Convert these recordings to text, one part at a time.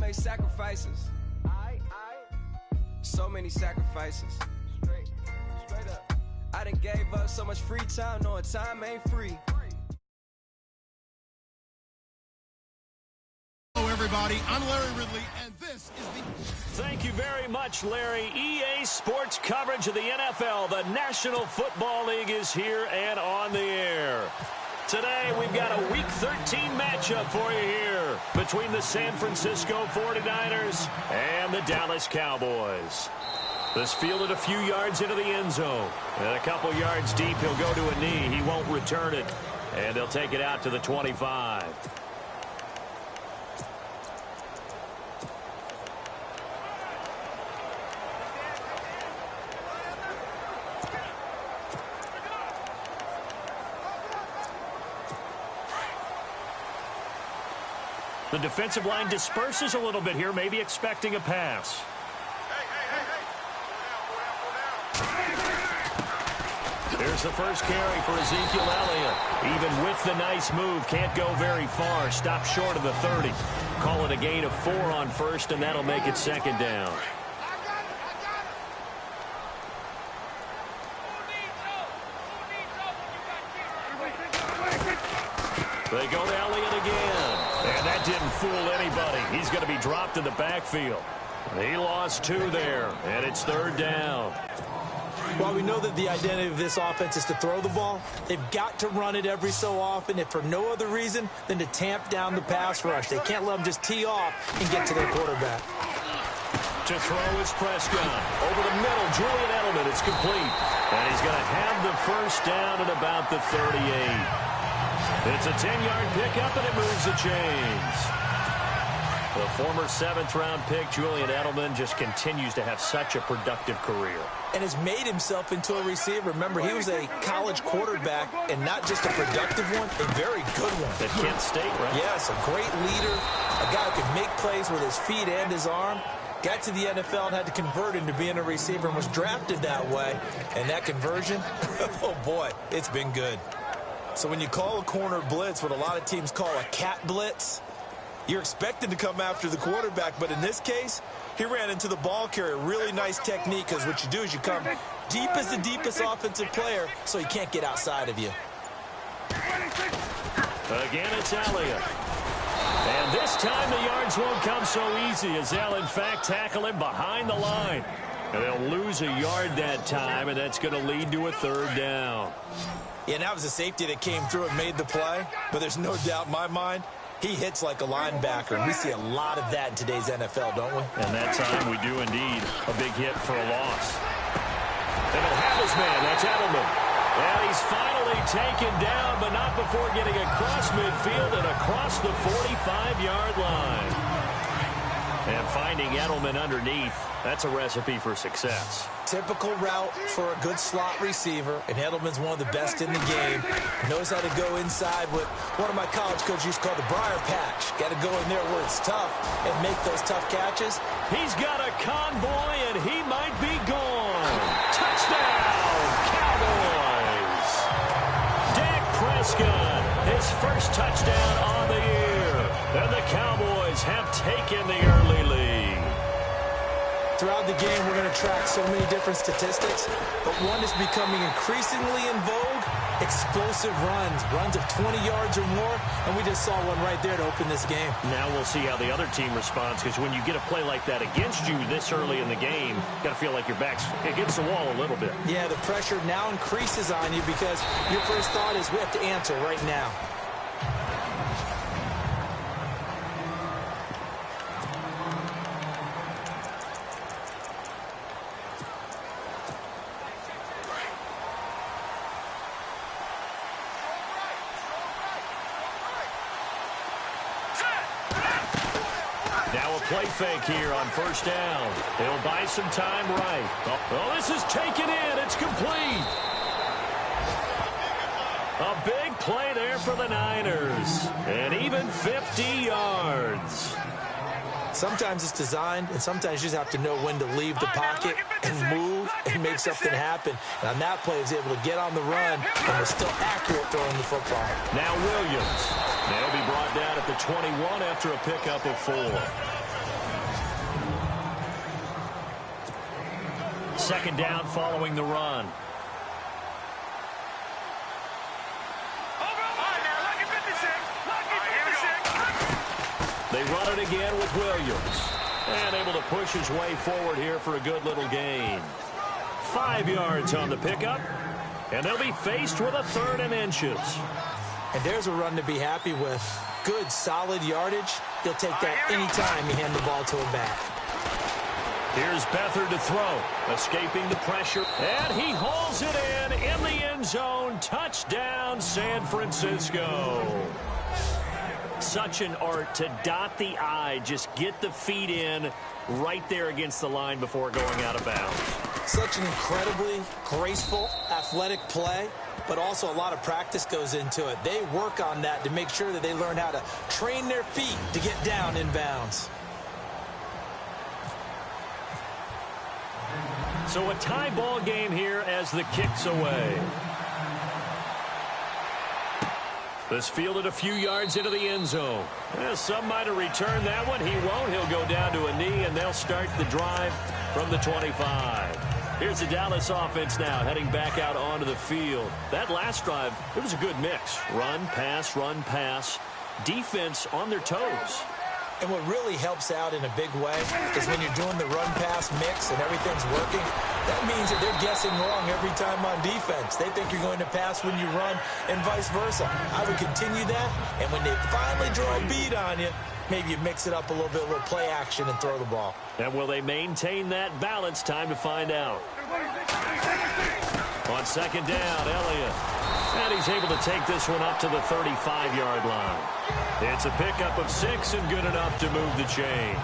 make sacrifices. So many sacrifices. Straight up. I done gave up so much free time, knowing time ain't free. Hello, everybody. I'm Larry Ridley, and this is the... Thank you very much, Larry. EA Sports coverage of the NFL. The National Football League is here and on the air. Today, we've got a Week 13 matchup for you here between the San Francisco 49ers and the Dallas Cowboys. This fielded a few yards into the end zone. And a couple yards deep, he'll go to a knee. He won't return it. And they'll take it out to the 25. The defensive line disperses a little bit here, maybe expecting a pass. Here's the first carry for Ezekiel Elliott. Even with the nice move, can't go very far. Stop short of the 30. Call it a gain of 4 on first, and that'll make it second down. They go to Elliott again. And that didn't fool anybody. He's going to be dropped in the backfield. He lost 2 there, and it's third down. While we know that the identity of this offense is to throw the ball, they've got to run it every so often, if for no other reason than to tamp down the pass rush. They can't let them just tee off and get to their quarterback. To throw is Prescott. Over the middle, Julian Edelman. It's complete. And he's going to have the first down at about the 38. It's a 10-yard pickup, and it moves the chains. The former 7th-round pick, Julian Edelman, just continues to have such a productive career. And has made himself into a receiver. Remember, he was a college quarterback, and not just a productive one, a very good one. At Kent State, right? Yes, a great leader, a guy who can make plays with his feet and his arm. Got to the NFL and had to convert into being a receiver and was drafted that way. And that conversion, oh boy, it's been good. So when you call a corner blitz, what a lot of teams call a cat blitz, you're expected to come after the quarterback, but in this case, he ran into the ball carrier. Really nice technique, because what you do is you come deep as the deepest offensive player, so he can't get outside of you. Again, it's Elliott. And this time the yards won't come so easy as they'll, in fact, tackle him behind the line. And they'll lose a yard that time, and that's going to lead to a third down. Yeah, and that was a safety that came through and made the play, but there's no doubt in my mind, he hits like a linebacker, and we see a lot of that in today's NFL, don't we? And that time we do indeed. A big hit for a loss. And he'll have his man. That's Edelman. And he's finally taken down, but not before getting across midfield and across the 45-yard line. And finding Edelman underneath, that's a recipe for success. Typical route for a good slot receiver, and Edelman's one of the best in the game. Knows how to go inside what one of my college coaches used to call the briar patch. Got to go in there where it's tough and make those tough catches. He's got a convoy, and he might be gone. Touchdown, Cowboys! Dak Prescott, his first touchdown on the year. And the Cowboys have taken the early lead. Throughout the game, we're going to track so many different statistics, but one is becoming increasingly in vogue, explosive runs of 20 yards or more, and we just saw one right there to open this game. Now we'll see how the other team responds, because when you get a play like that against you this early in the game, you got to feel like your back's against the wall a little bit. Yeah, the pressure now increases on you because your first thought is we have to answer right now. Play fake here on first down. They'll buy some time right. Oh, this is taken in. It's complete. A big play there for the Niners. And even 50 yards. Sometimes it's designed, and sometimes you just have to know when to leave the pocket and move and make something happen. And on that play, he was able to get on the run and was still accurate throwing the football. Now Williams. They'll be brought down at the 21 after a pickup of 4. second down following the run. They run it again with Williams. And able to push his way forward here for a good little gain. 5 yards on the pickup. And they'll be faced with a 3rd and inches. And there's a run to be happy with. Good, solid yardage. He'll take that anytime you hand the ball to him back. Here's Beathard to throw. Escaping the pressure. And he hauls it in the end zone. Touchdown, San Francisco. Such an art to dot the I. Just get the feet in right there against the line before going out of bounds. Such an incredibly graceful, athletic play, but also a lot of practice goes into it. They work on that to make sure that they learn how to train their feet to get down in bounds. So a tie ball game here as the kick's away. This fielded a few yards into the end zone. Some might have returned that one. He won't. He'll go down to a knee, and they'll start the drive from the 25. Here's the Dallas offense now heading back out onto the field. That last drive, it was a good mix. Run, pass, defense on their toes. And what really helps out in a big way is when you're doing the run-pass mix and everything's working, that means that they're guessing wrong every time on defense. They think you're going to pass when you run and vice versa. I would continue that, and when they finally draw a bead on you, maybe you mix it up a little bit, a little play action and throw the ball. And will they maintain that balance? Time to find out. On second down, Elliott. And he's able to take this one up to the 35-yard line. It's a pickup of 6 and good enough to move the chains.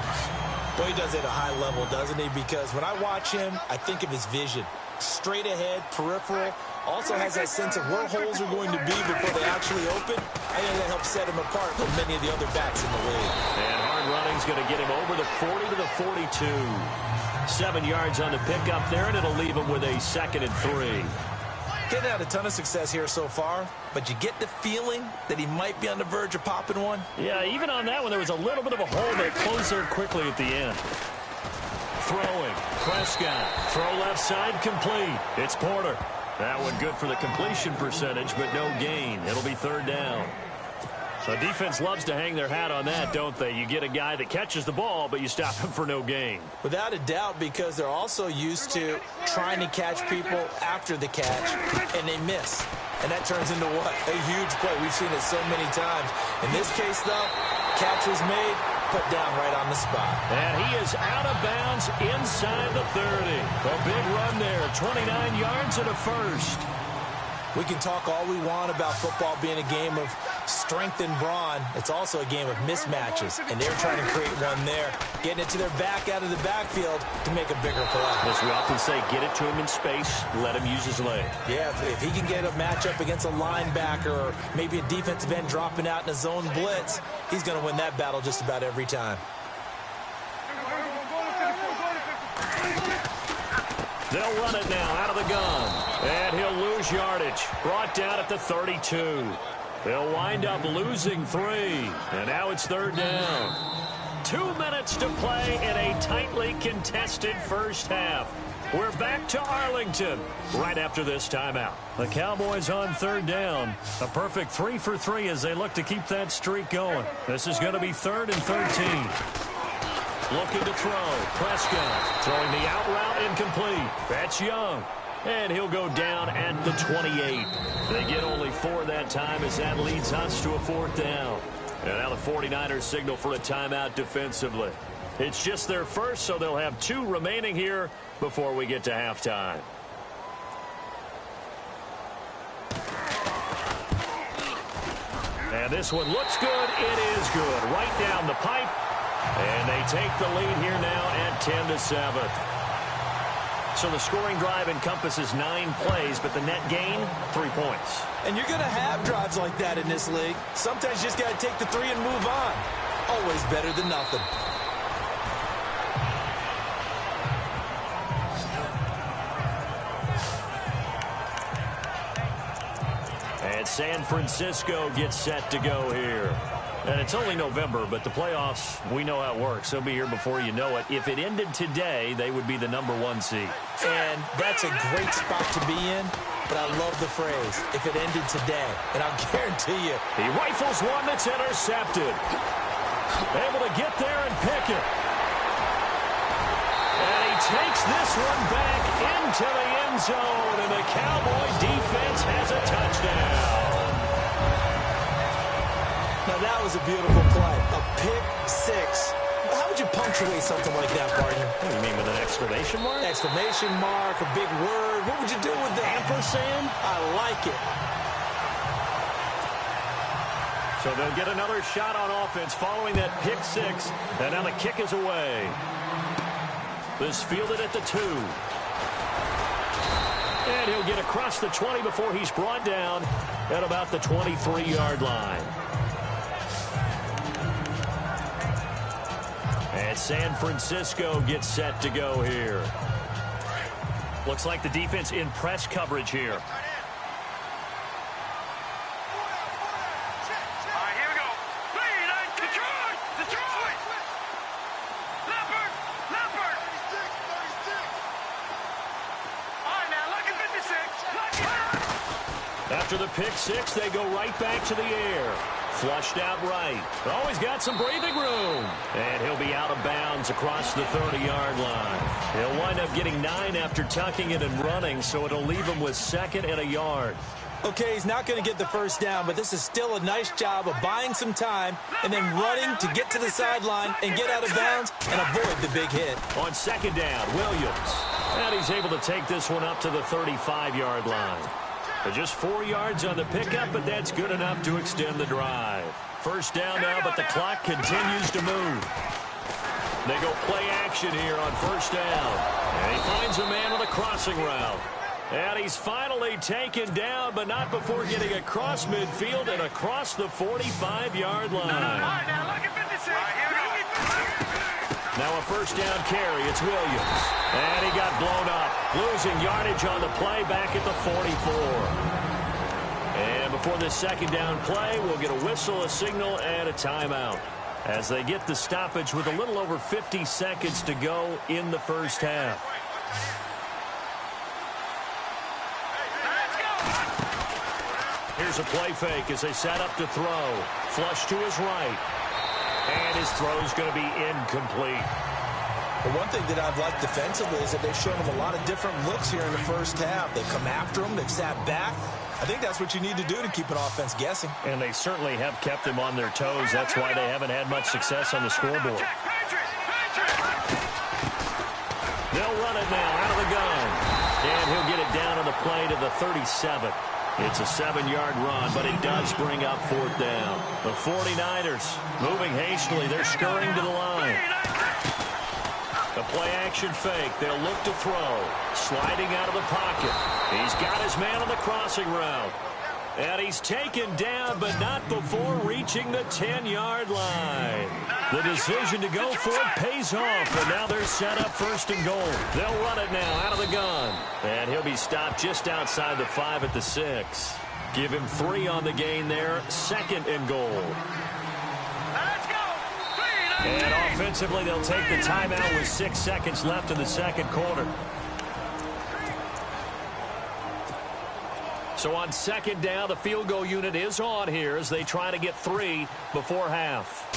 Well, he does it at a high level, doesn't he? Because when I watch him, I think of his vision. Straight ahead, peripheral. Also has that sense of where holes are going to be before they actually open. I think that helps set him apart from many of the other backs in the league. And hard running's going to get him over the 40 to the 42. 7 yards on the pickup there, and it'll leave him with a 2nd and 3. Getting out a ton of success here so far, but you get the feeling that he might be on the verge of popping one. Yeah, even on that one, there was a little bit of a hole that closed there quickly at the end. Throwing, Prescott, throw left side, complete. It's Porter. That one good for the completion percentage, but no gain. It'll be 3rd down. The defense loves to hang their hat on that, don't they? You get a guy that catches the ball, but you stop him for no gain. Without a doubt, because they're also used to trying to catch people after the catch, and they miss. And that turns into what? A huge play. We've seen it so many times. In this case, though, catch was made, put down right on the spot. And he is out of bounds inside the 30. A big run there, 29 yards and a first. We can talk all we want about football being a game of strength and brawn. It's also a game of mismatches, and they're trying to create one there, getting it to their back out of the backfield to make a bigger play. As we often say, get it to him in space, let him use his leg. Yeah, if he can get a matchup against a linebacker or maybe a defensive end dropping out in a zone blitz, he's going to win that battle just about every time. They'll run it now out of the gun. And he'll lose yardage. Brought down at the 32. They'll wind up losing 3. And now it's 3rd down. 2 minutes to play in a tightly contested first half. We're back to Arlington right after this timeout. The Cowboys on 3rd down. A perfect 3 for 3 as they look to keep that streak going. This is going to be 3rd and 13. Looking to throw. Prescott throwing the out route incomplete. That's Young. And he'll go down at the 28. They get only 4 that time as that leads us to a 4th down. And now the 49ers signal for a timeout defensively. It's just their first, so they'll have 2 remaining here before we get to halftime. And this one looks good. It is good. Right down the pipe. And they take the lead here now at 10-7. So the scoring drive encompasses 9 plays, but the net gain, 3 points. And you're going to have drives like that in this league. Sometimes you just got to take the 3 and move on. Always better than nothing. And San Francisco gets set to go here. And it's only November, but the playoffs, we know how it works. They'll be here before you know it. If it ended today, they would be the #1 seed. And that's a great spot to be in, but I love the phrase, if it ended today. And I'll guarantee you. He rifles one that's intercepted. Able to get there and pick it. And he takes this one back into the end zone, and the Cowboy defense has a touchdown. Now, that was a beautiful play. A pick six. How would you punctuate something like that, partner? What do you mean, with an exclamation mark? Exclamation mark, a big word. What would you do with that? Ampersand? I like it. So they'll get another shot on offense following that pick six. And now the kick is away. This fielded at the 2. And he'll get across the 20 before he's brought down at about the 23-yard line. And San Francisco gets set to go here. Looks like the defense in press coverage here. After the pick six, they go right back to the air. Flushed out right. Oh, he's got some breathing room. And he'll be out of bounds across the 30-yard line. He'll wind up getting 9 after tucking it and running, so it'll leave him with 2nd and a yard. Okay, he's not going to get the first down, but this is still a nice job of buying some time and then running to get to the sideline and get out of bounds and avoid the big hit. On 2nd down, Williams. And he's able to take this one up to the 35-yard line. Just 4 yards on the pickup, but that's good enough to extend the drive. First down now, but the clock continues to move. They go play action here on first down. And he finds a man on the crossing route. And he's finally taken down, but not before getting across midfield and across the 45-yard line. Now a first down carry. It's Williams. And he got blown up. Losing yardage on the play back at the 44. And before this second down play, we'll get a whistle, a signal, and a timeout. As they get the stoppage with a little over 50 seconds to go in the first half. Here's a play fake as they set up to throw. Flush to his right. And his throw's going to be incomplete. But one thing that I've liked defensively is that they've shown him a lot of different looks here in the first half. They've come after him. They've sat back. I think that's what you need to do to keep an offense guessing. And they certainly have kept them on their toes. That's why they haven't had much success on the scoreboard. They'll run it now out of the gun. And he'll get it down on the play to the 37. It's a 7-yard run, but it does bring up 4th down. The 49ers moving hastily. They're scurrying to the line. The play-action fake. They'll look to throw. Sliding out of the pocket. He's got his man on the crossing route. And he's taken down, but not before reaching the 10-yard line. The decision to go for it pays off, and now they're set up 1st and goal. They'll run it now out of the gun. And he'll be stopped just outside the 5 at the 6. Give him 3 on the gain there. 2nd and goal. And offensively, they'll take the timeout with 6 seconds left in the second quarter. So on 2nd down, the field goal unit is on here as they try to get 3 before half.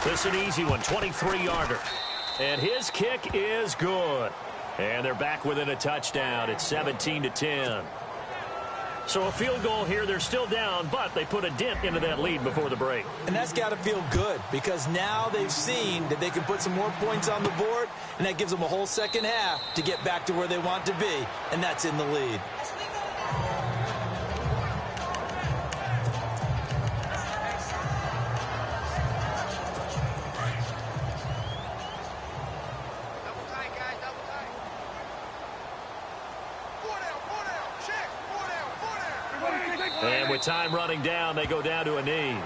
This is an easy one, 23-yarder. And his kick is good. And they're back within a touchdown. It's 17-10. So a field goal here. They're still down, but they put a dent into that lead before the break. And that's got to feel good because now they've seen that they can put some more points on the board, and that gives them a whole second half to get back to where they want to be, and that's in the lead. And with time running down, they go down to a knee.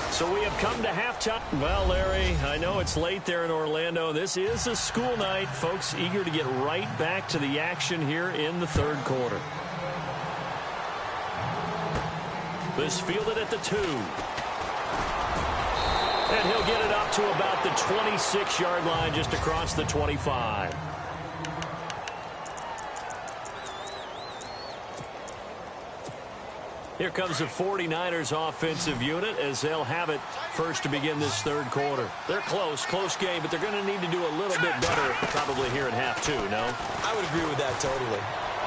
So we have come to halftime. Well, Larry, I know it's late there in Orlando. This is a school night. Folks eager to get right back to the action here in the 3rd quarter. This fielded at the 2. And he'll get it up to about the 26-yard line, just across the 25. Here comes the 49ers offensive unit as they'll have it first to begin this third quarter. They're close game, but they're going to need to do a little bit better probably here in half two, no? I would agree with that totally.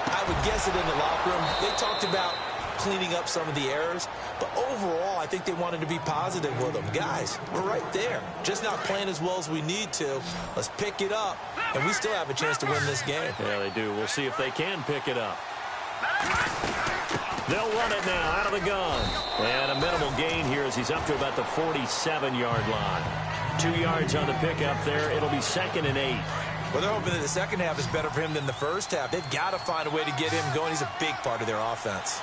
I would guess it in the locker room. They talked about cleaning up some of the errors, but overall I think they wanted to be positive with them. Guys, we're right there. Just not playing as well as we need to. Let's pick it up, and we still have a chance to win this game. Yeah, they do. We'll see if they can pick it up. They'll run it now out of the gun. And a minimal gain here as he's up to about the 47-yard line. 2 yards on the pickup there. It'll be 2nd and 8. Well, they're hoping that the second half is better for him than the first half. They've got to find a way to get him going. He's a big part of their offense.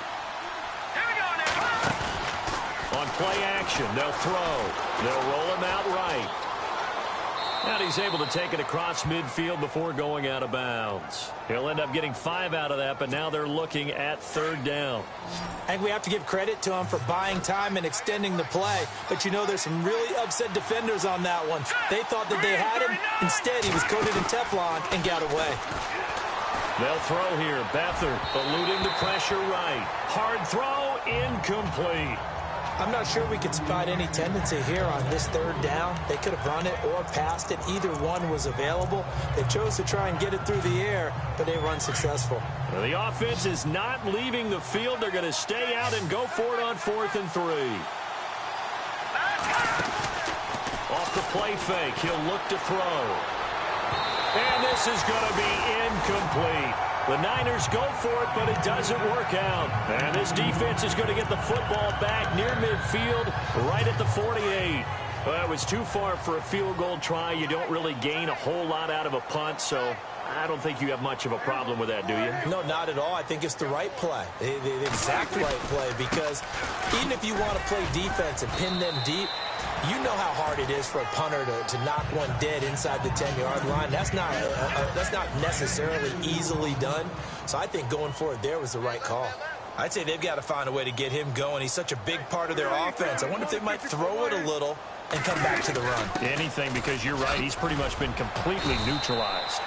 On play action, they'll throw. They'll roll him out right. And he's able to take it across midfield before going out of bounds. He'll end up getting 5 out of that, but now they're looking at 3rd down. I think we have to give credit to him for buying time and extending the play. But, you know, there's some really upset defenders on that one. They thought that they had him. Instead, he was coated in Teflon and got away. They'll throw here. Beathard eluding the pressure right. Hard throw, incomplete. I'm not sure we could spot any tendency here on this 3rd down. They could have run it or passed it. Either one was available. They chose to try and get it through the air, but they run successful. Well, the offense is not leaving the field. They're going to stay out and go for it on 4th and 3. Off the play fake, he'll look to throw. And this is going to be incomplete. The Niners go for it, but it doesn't work out. And this defense is going to get the football back near midfield, right at the 48. Well, it was too far for a field goal try. You don't really gain a whole lot out of a punt, so I don't think you have much of a problem with that, do you? No, not at all. I think it's the right play, the exact right play, because even if you want to play defense and pin them deep, you know how hard it is for a punter to knock one dead inside the 10-yard line. That's not necessarily easily done. So I think going for it there was the right call. I'd say they've got to find a way to get him going. He's such a big part of their offense. I wonder if they might throw it a little and come back to the run. Anything, because you're right. He's pretty much been completely neutralized.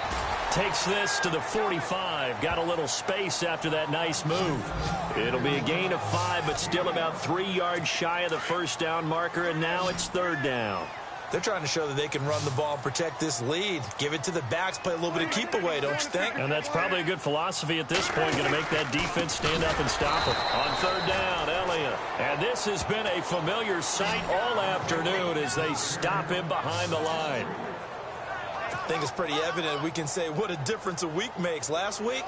Takes this to the 45. Got a little space after that nice move. It'll be a gain of 5, but still about 3 yards shy of the 1st down marker, and now it's 3rd down. They're trying to show that they can run the ball and protect this lead. Give it to the backs, play a little bit of keep away, don't you think? And that's probably a good philosophy at this point, going to make that defense stand up and stop it. On 3rd down, Elliott. And this has been a familiar sight all afternoon as they stop him behind the line. I think it's pretty evident we can say what a difference a week makes. Last week,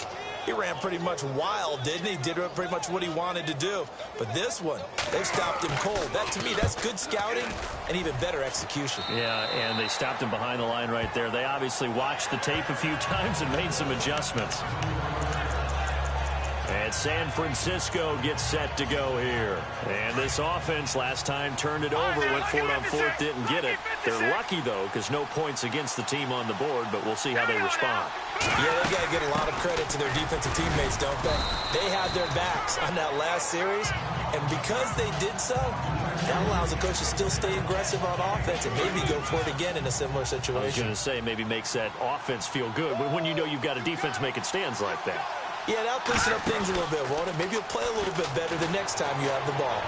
he ran pretty much wild, didn't he? Did pretty much what he wanted to do. But this one, they've stopped him cold. That, to me, that's good scouting and even better execution. Yeah, and they stopped him behind the line right there. They obviously watched the tape a few times and made some adjustments. And San Francisco gets set to go here. And this offense last time turned it over, went for it on 4th, didn't get it. They're lucky, though, because no points against the team on the board, but we'll see how they respond. Yeah, they got to give a lot of credit to their defensive teammates, don't they? They had their backs on that last series, and because they did so, that allows the coach to still stay aggressive on offense and maybe go for it again in a similar situation. I was going to say maybe makes that offense feel good, but when you know you've got a defense making stands like that. Yeah, that'll loosen up things a little bit, won't it? Maybe you'll play a little bit better the next time you have the ball.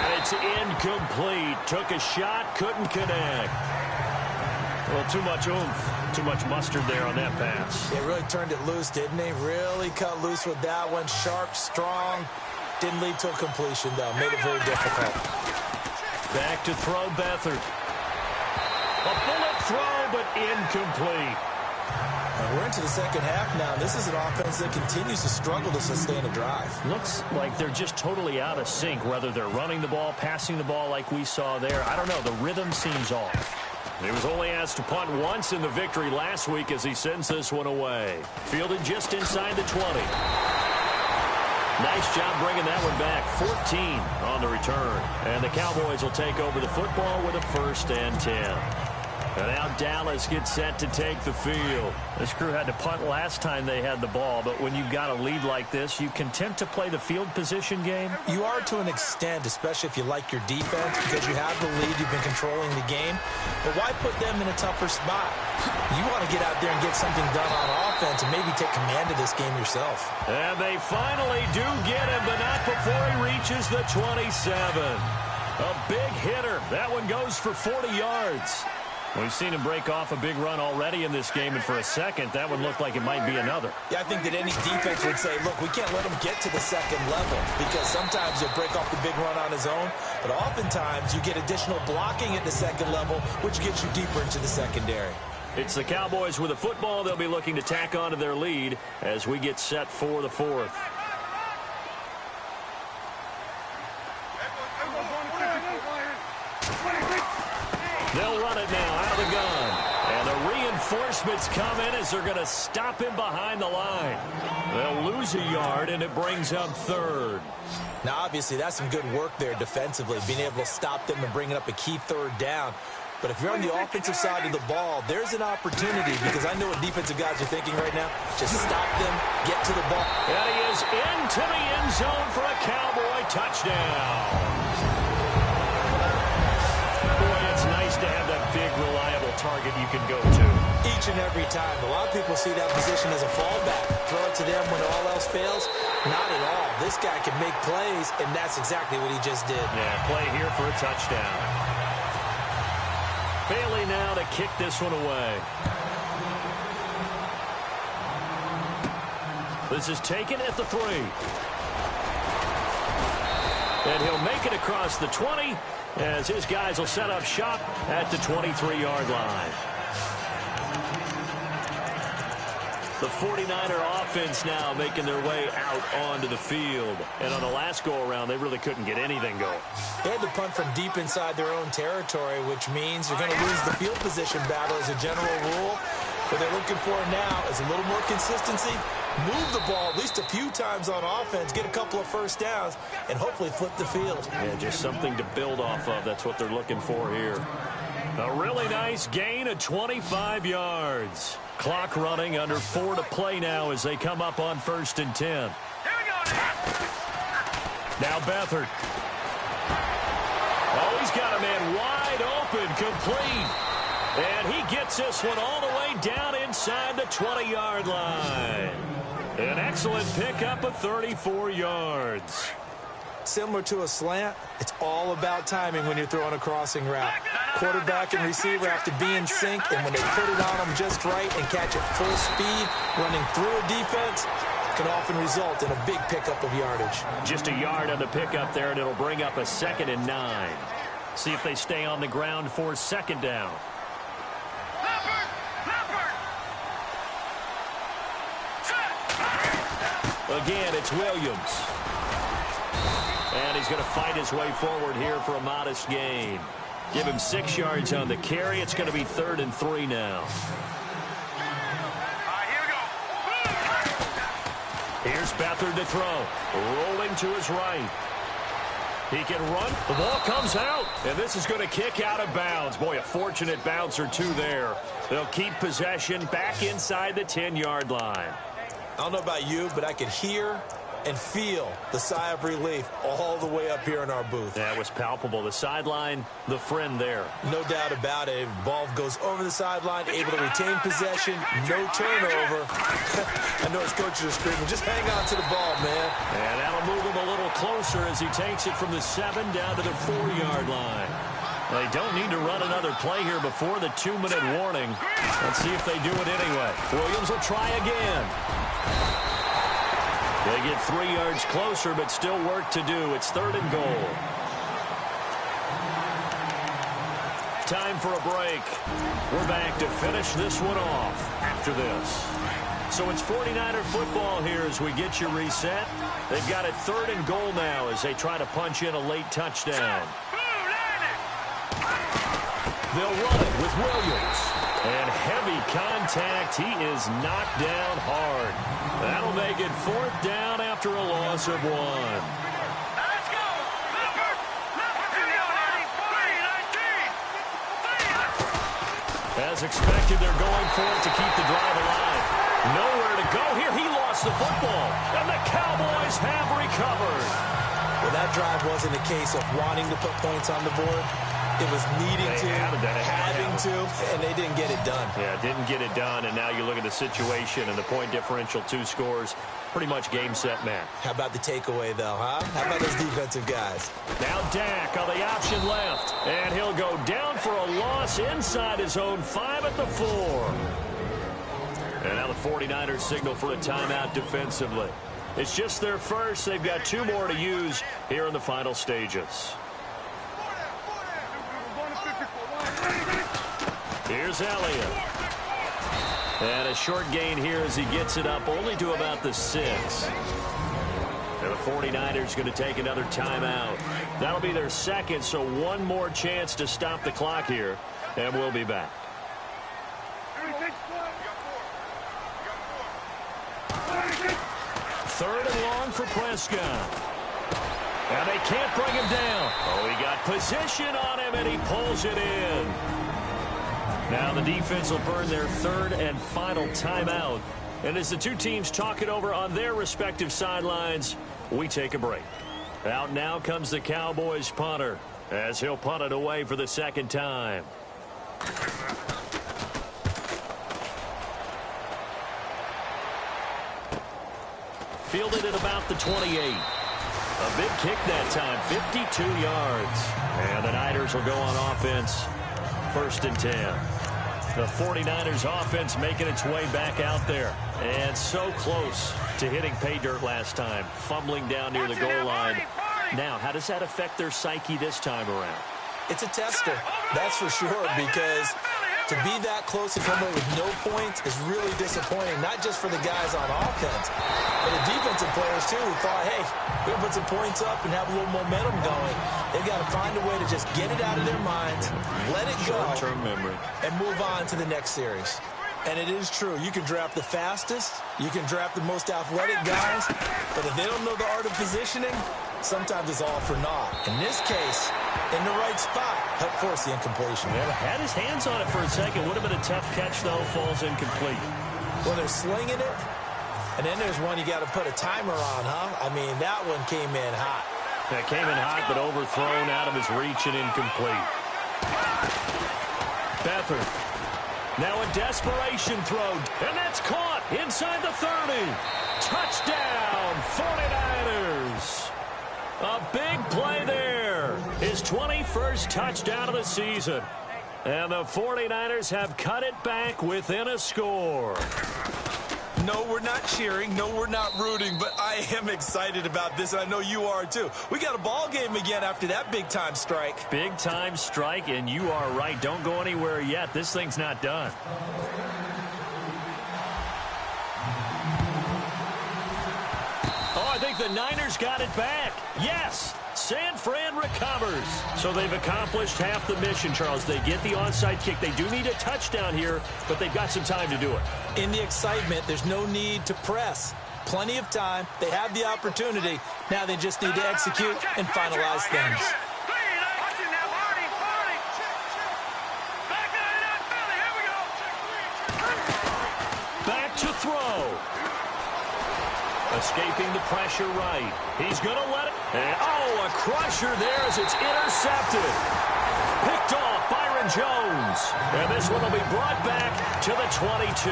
And it's incomplete. Took a shot, couldn't connect. Well, too much oomph, too much mustard there on that pass. They really turned it loose, didn't they? Really cut loose with that one. Sharp, strong. Didn't lead to a completion, though. Made it very difficult. Back to throw, Beathard. A bullet throw, but incomplete. We're into the second half now. This is an offense that continues to struggle to sustain a drive. Looks like they're just totally out of sync, whether they're running the ball, passing the ball like we saw there. I don't know. The rhythm seems off. He was only asked to punt once in the victory last week as he sends this one away. Fielded just inside the 20. Nice job bringing that one back. 14 on the return. And the Cowboys will take over the football with a 1st and 10. And now Dallas gets set to take the field. This crew had to punt last time they had the ball, but when you've got a lead like this, you content to play the field position game? You are to an extent, especially if you like your defense, because you have the lead, you've been controlling the game. But why put them in a tougher spot? You want to get out there and get something done on offense and maybe take command of this game yourself. And they finally do get him, but not before he reaches the 27. A big hitter. That one goes for 40 yards. We've seen him break off a big run already in this game, and for a second, that one looked like it might be another. Yeah, I think that any defense would say, look, we can't let him get to the second level, because sometimes he'll break off the big run on his own, but oftentimes you get additional blocking at the second level, which gets you deeper into the secondary. It's the Cowboys with the football. They'll be looking to tack on to their lead as we get set for the fourth. They'll run it now out of the gun. And the reinforcements come in as they're going to stop him behind the line. They'll lose a yard, and it brings up third. Now, obviously, that's some good work there defensively, being able to stop them and bringing up a key third down. But if you're on the offensive side of the ball, there's an opportunity, because I know what defensive guys are thinking right now. Just stop them, get to the ball. And he is into the end zone for a Cowboy touchdown. To have that big, reliable target you can go to. Each and every time. A lot of people see that position as a fallback. Throw it to them when all else fails. Not at all. This guy can make plays, and that's exactly what he just did. Yeah, play here for a touchdown. Bailey now to kick this one away. This is taken at the 3. And he'll make it across the 20 as his guys will set up shop at the 23-yard line. The 49er offense now making their way out onto the field. And on the last go-around, they really couldn't get anything going. They had to punt from deep inside their own territory, which means you're going to lose the field position battle as a general rule. What they're looking for now is a little more consistency, move the ball at least a few times on offense, get a couple of first downs, and hopefully flip the field. Yeah, just something to build off of. That's what they're looking for here. A really nice gain of 25 yards. Clock running, under 4 to play now as they come up on 1st and 10. Here we go. Now Beathard. Oh, he's got a man wide open, complete. And he gets this one all the way down inside the 20-yard line. An excellent pickup of 34 yards. Similar to a slant, it's all about timing when you're throwing a crossing route. Quarterback and receiver have to be in sync, and when they put it on them just right and catch it full speed, running through a defense, can often result in a big pickup of yardage. Just a yard on the pickup there, and it'll bring up a 2nd and 9. See if they stay on the ground for 2nd down. Again, it's Williams. And he's going to fight his way forward here for a modest gain. Give him 6 yards on the carry. It's going to be 3rd and 3 now. Here's Beathard to throw. Rolling to his right. He can run. The ball comes out. And this is going to kick out of bounds. Boy, a fortunate bounce or two there. They'll keep possession back inside the 10-yard line. I don't know about you, but I could hear and feel the sigh of relief all the way up here in our booth. That was palpable. The sideline, the friend there. No doubt about it. Ball goes over the sideline, able to retain possession, no turnover. I know his coaches are screaming, just hang on to the ball, man. And that'll move him a little closer as he takes it from the 7 down to the 4-yard line. They don't need to run another play here before the 2-minute warning. Let's see if they do it anyway. Williams will try again. They get 3 yards closer, but still work to do. It's 3rd and goal. Time for a break. We're back to finish this one off after this. So it's 49er football here as we get you reset. They've got it 3rd and goal now as they try to punch in a late touchdown. They'll run it with Williams. And heavy contact. He is knocked down hard. That'll make it 4th down after a loss of 1. Let's go! As expected, they're going for it to keep the drive alive. Nowhere to go here. He lost the football, and the Cowboys have recovered. Well, that drive wasn't a case of wanting to put points on the board. It was needing to, having to, and they didn't get it done. Yeah, didn't get it done, and now you look at the situation and the point differential, 2 scores, pretty much game, set, match. How about the takeaway, though, huh? How about those defensive guys? Now Dak on the option left, and he'll go down for a loss inside his own 5 at the 4. And now the 49ers signal for a timeout defensively. It's just their first. They've got 2 more to use here in the final stages. Here's Elliott. And a short gain here as he gets it up only to about the 6. And the 49ers going to take another timeout. That'll be their second, so 1 more chance to stop the clock here. And we'll be back. Third and long for Prescott. And they can't bring him down. Oh, he got position on him, and he pulls it in. Now the defense will burn their 3rd and final timeout. And as the 2 teams talk it over on their respective sidelines, we take a break. Out now comes the Cowboys punter, as he'll punt it away for the 2nd time. Fielded at about the 28. A big kick that time, 52 yards. And the Niners will go on offense, 1st and 10. The 49ers offense making its way back out there. And so close to hitting pay dirt last time, fumbling down near the goal line. Now, how does that affect their psyche this time around? It's a tester, that's for sure, because to be that close to come away with no points is really disappointing, not just for the guys on offense, but the defensive players, too, who thought, hey, we're going to put some points up and have a little momentum going. They've got to find a way to just get it out of their minds, let it go, short-term memory, and move on to the next series. And it is true. You can draft the fastest, you can draft the most athletic guys, but if they don't know the art of positioning, sometimes it's all for naught. In this case, in the right spot, helped force the incompletion. Yeah, had his hands on it for a second. Would have been a tough catch, though. Falls incomplete. Well, they're slinging it, and then there's one you got to put a timer on, huh? I mean, that one came in hot. That came in hot, but overthrown out of his reach and incomplete. Beathard. Now a desperation throw, and that's caught inside the 30. Touchdown, 49ers. A big play there. His 21st touchdown of the season. And the 49ers have cut it back within a score. No, we're not cheering. No, we're not rooting. But I am excited about this, and I know you are, too. We got a ball game again after that big-time strike. Big-time strike, and you are right. Don't go anywhere yet. This thing's not done. Oh, I think the Niners got it back. Yes. San Fran recovers. So they've accomplished half the mission, Charles. They get the onside kick. They do need a touchdown here, but they've got some time to do it. In the excitement, there's no need to press. Plenty of time. They have the opportunity. Now they just need to execute and finalize things. Back to throw. Escaping the pressure right. He's going to let it. And, oh, a crusher there as it's intercepted. Picked off Byron Jones. And this one will be brought back to the 22.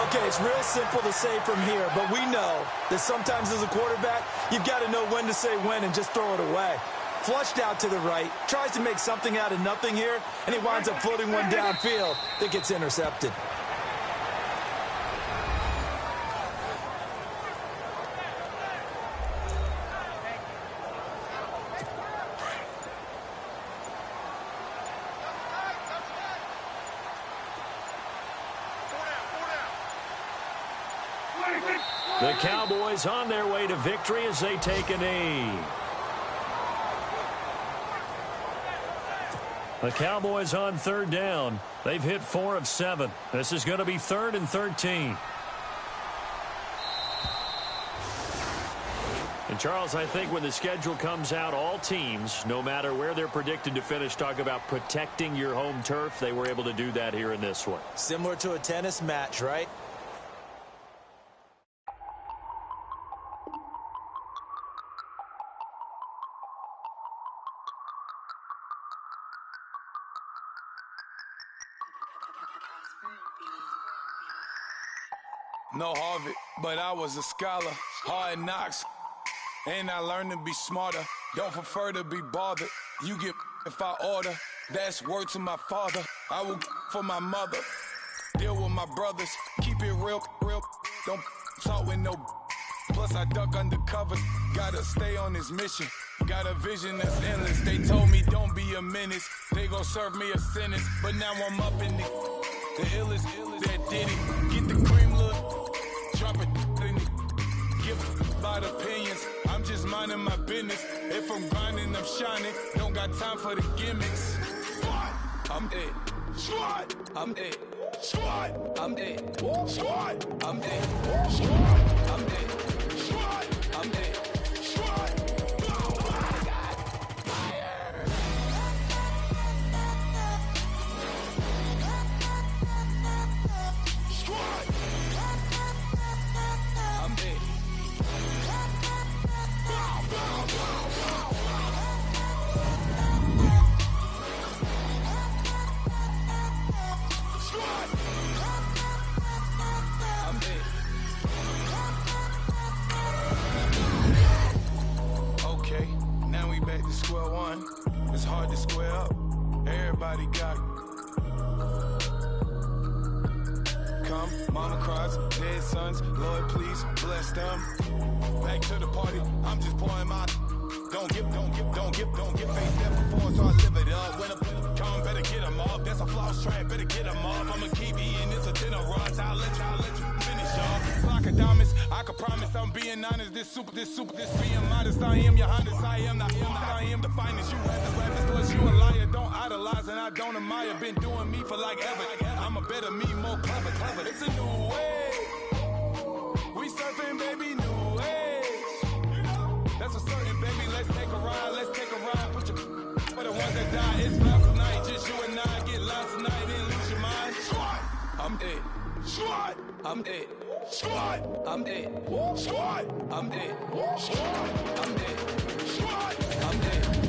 Okay, it's real simple to say from here, but we know that sometimes as a quarterback, you've got to know when to say when and just throw it away. Flushed out to the right, tries to make something out of nothing here, and he winds up floating one downfield that gets intercepted. The Cowboys on their way to victory as they take a knee. The Cowboys on 3rd down. They've hit 4 of 7. This is going to be 3rd and 13. And And Charles, I think when the schedule comes out, all teams, no matter where they're predicted to finish, talk about protecting your home turf. They were able to do that here in this one. Similar to a tennis match, right? No Harvard, but I was a scholar. Hard knocks, and I learned to be smarter. Don't prefer to be bothered. You get if I order. That's word to my father. I will for my mother. Deal with my brothers. Keep it real, real. Don't talk with no. Plus I duck under covers. Gotta stay on this mission. Got a vision that's endless. They told me don't be a menace. They gon' serve me a sentence. But now I'm up in the illest that did it. Get the cream look. Drop it in it. Give about opinions. I'm just minding my business. If I'm grinding, I'm shining. Don't got time for the gimmicks. Squad, I'm it. Squad, I'm it. Squad, I'm it. Squad, I'm it. Squad, I'm it. Squad, I'm it. Squad. Oh my God, fire! Squad. I'm it. Squad. I'm it. Okay, now we back to square one. It's hard to square up. Everybody got come, mama cries, dead sons, Lord please bless them. Back to the party, I'm just pouring my. Don't get face that before, so I live it up. When a come, better get them up. That's a floss track, better get them up. I'm a keep eating, it's a dinner rush. I'll let you finish up. Flock of diamonds, I can promise I'm being honest. This being modest. I am your highness, I am the finest. You rappers, plus you a liar. Don't idolize and I don't admire. Been doing me for like ever. I'm a better me, more clever. It's a new way. We surfing, baby, new ways. That's a certain, baby. Let's take a ride. Put your for the ones that die. It's last night, just you and I. Get lost tonight, then lose your mind. Squad, I'm it. Squad, I'm it. Squad, I'm it. Squad, I'm it. Squad, I'm it. Squad, I'm it.